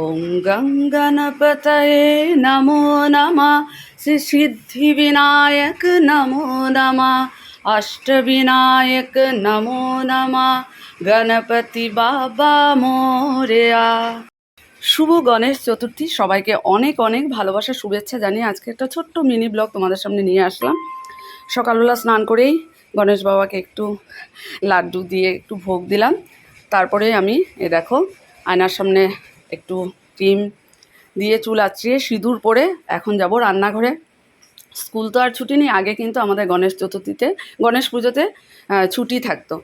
ওং গং গণপতয়ে নমো নমঃ শ্রী সিদ্ধিবিনায়ক নমো নমঃ অষ্টবিনায়ক নমো নমঃ গণপতি বাবা মোরেয়া। শুভ গণেশ চতুর্থী। সবাইকে অনেক অনেক ভালোবাসা শুভেচ্ছা জানিয়ে আজকে একটা ছোট্ট মিনি ব্লগ তোমাদের সামনে নিয়ে আসলাম। সকালবেলা স্নান করেই গণেশ বাবাকে একটু লাড্ডু দিয়ে একটু ভোগ দিলাম। তারপরে আমি দেখো আয়নার সামনে একটু ক্রিম দিয়ে চুল আঁচড়িয়ে সিঁদুর পরে এখন যাব রান্নাঘরে। স্কুল তো আর ছুটি নেই, আগে কিন্তু আমাদের গণেশ চতুর্থীতে গণেশ পুজোতে ছুটি থাকতো,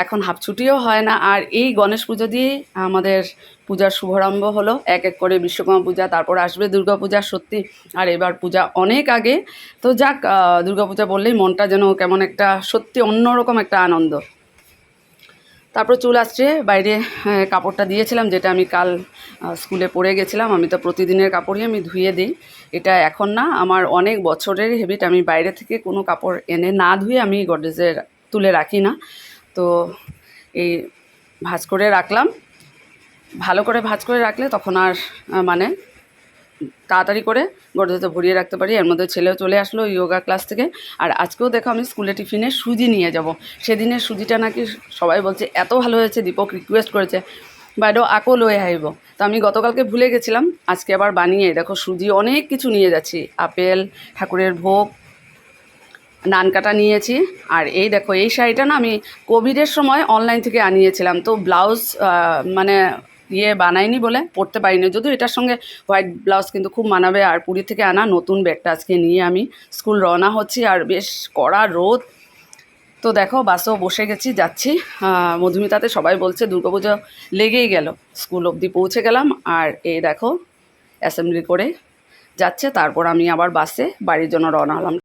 এখন হাফ ছুটিও হয় না। আর এই গণেশ পুজো দিয়েই আমাদের পূজার শুভারম্ভ হলো। এক এক করে বিশ্বকর্মা পূজা, তারপর আসবে দুর্গা পূজা। সত্যি আর এবার পূজা অনেক আগে, তো যাক, দুর্গা পূজা বললেই মনটা যেন কেমন একটা সত্যি অন্যরকম একটা আনন্দ। তারপর চুল আসছে বাইরে কাপড়টা দিয়েছিলাম, যেটা আমি কাল স্কুলে পরে গেছিলাম। আমি তো প্রতিদিনের কাপড়ই আমি ধুয়ে দিই, এটা এখন না, আমার অনেক বছরের হ্যাবিট। আমি বাইরে থেকে কোনো কাপড় এনে না ধুয়ে আমি গডরেজে তুলে রাখি না। তো এই ভাঁজ করে রাখলাম, ভালো করে ভাঁজ করে রাখলে তখন আর মানে তাড়াতাড়ি করে গডরেজে ভরিয়ে রাখতে পারি। এর মধ্যে ছেলেও চলে আসলো যোগা ক্লাস থেকে। আর আজকেও দেখো আমি স্কুলে টিফিনে সুজি নিয়ে যাব। সেদিনের সুজিটা নাকি সবাই বলছে এত ভালো হয়েছে, দীপক রিকোয়েস্ট করেছে বাইদেউ আকো লয়ে আইব। তো আমি গতকালকে ভুলে গেছিলাম, আজকে আবার বানিয়ে দেখো সুজি অনেক কিছু নিয়ে যাচ্ছি। আপেল, ঠাকুরের ভোগ, নান কাটা নিয়েছি। আর এই দেখো এই শাড়িটা না আমি কোভিডের সময় অনলাইন থেকে আনিয়েছিলাম, তো ব্লাউজ মানে বানাইনি বলে পরতে পারিনি। যদিও এটার সঙ্গে হোয়াইট ব্লাউজ কিন্তু খুব মানাবে। আর পুরী থেকে আনা নতুন ব্যাগটা আজকে নিয়ে আমি স্কুল রওনা হচ্ছি। আর বেশ কড়া রোদ, তো দেখো বাসেও বসে গেছি, যাচ্ছি। মধুমিতাতে সবাই বলছে দুর্গাপুজো লেগেই গেল, স্কুল অবধি পৌঁছে গেলাম। আর এই দেখো অ্যাসেম্বলি করে যাচ্ছে, তারপর আমি আবার বাসে বাড়ির জন্য রওনা হলাম।